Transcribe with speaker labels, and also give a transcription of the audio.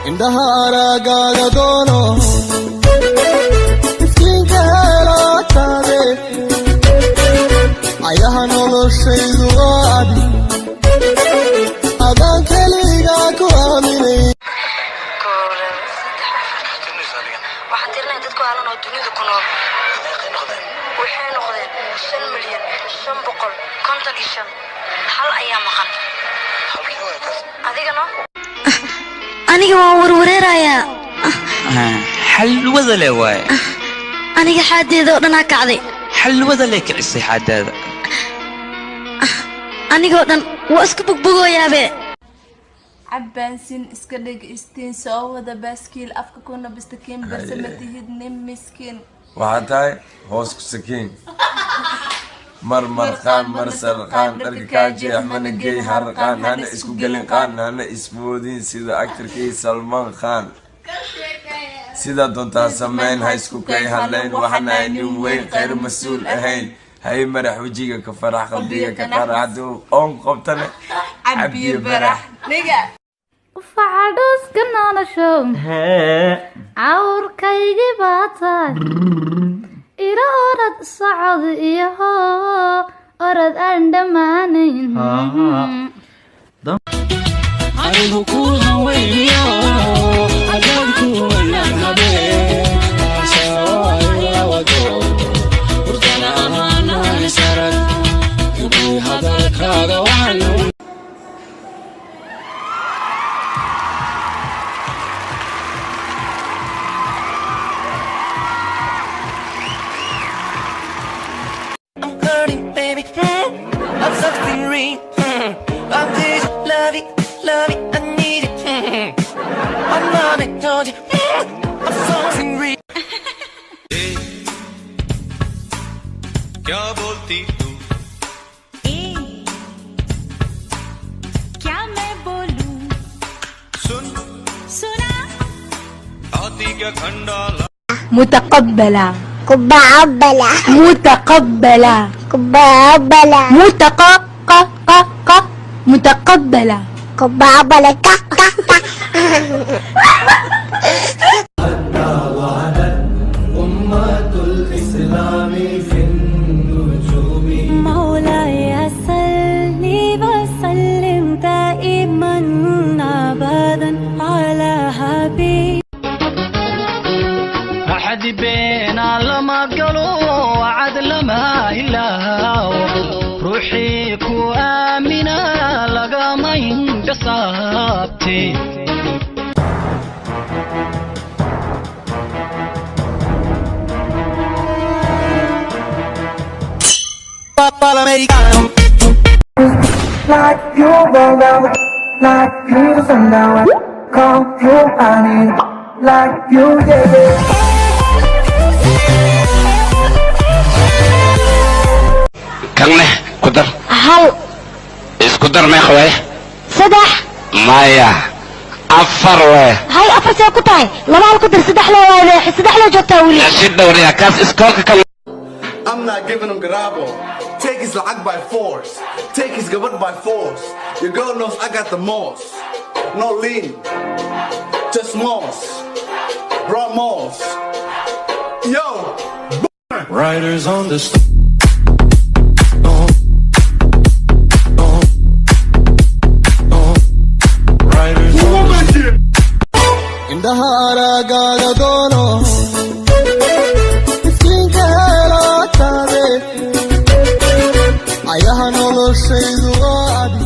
Speaker 1: indhaha aragaaga doono iftiinka helaataade ayaha noloshaydu oo adi adaan keligaa ku aaminay
Speaker 2: waxaan tirnay dadku haalan oo dunida ku nool waxay noqdeen 5,555,000 hal ayaa maqan adigana aniga waan warwareerayaa
Speaker 3: xalwada le waay
Speaker 2: aniga xaadeeda oo dhan kacday
Speaker 3: xalwada le kicisay xaadaada
Speaker 2: aniga oo dhan waa isku bugbugooyaabe
Speaker 4: عبانسين اسكدق استين سو هذا باسكيل افك كنا بستكين برسمتي هدنم مسكين
Speaker 5: وحتاي هوسك سكين مر خان مرسل خان دركاجي احمد جي هرقان انا اسكو قلن قان انا اسمودين سيدا اكتر كي سلمان خان سيدا دونتا سمين هاي اسكو كي هالين وحنا عينين وين غير مسؤول اهين هاي مرح وجيك كفرح قلبيك كفرح دو اون قبطني عبي برح
Speaker 4: نيجا
Speaker 6: وفعدوس كنا نشوم عور كيجي باتا إلى أرد صعد إيهو أرد أندمانين
Speaker 7: أريد كل وينيو أجد كل النبي سواء ودو ورتنا أمانة يسرد يبي هذا الكذا وعنو
Speaker 8: I'm something real. I'm this love it, I need it. I'm loving, told you. I'm something real.
Speaker 9: क्या बोलती तू?
Speaker 6: क्या मैं बोलूं?
Speaker 9: सुन
Speaker 6: सुना
Speaker 9: आती क्या खंडाला
Speaker 6: متقبلة
Speaker 10: متقبلة
Speaker 6: متقبلة
Speaker 10: متقبلة
Speaker 6: متقبلة
Speaker 10: متقبلة
Speaker 6: مولاي صلي وسلم دائما أبدا على حبيبي
Speaker 7: أحد بينا لما قالوا وعد لما إله روحي كو آمنا لقى ما ينقصابتي
Speaker 8: Like you roll out, like you sundown, come you honey, like you did it.
Speaker 3: kanne ku dar
Speaker 10: هل
Speaker 3: isku dar meeq way
Speaker 10: صدح
Speaker 3: maya afar way
Speaker 10: هاي أفرسي كتاي لما القدر صدح له ولا صدح له جتا ولي
Speaker 3: si dhowriya kaas iskoolka kan
Speaker 11: I'm not giving him grabo. Take his lag by force. Take his gabut by force. Your girl knows I got the most. No lean. Just moss. Raw moss. Yo!
Speaker 7: Riders on the Riders on the
Speaker 1: indhaha aragaaga doono iftiinka helaataade ayaha noloshaydu oo adi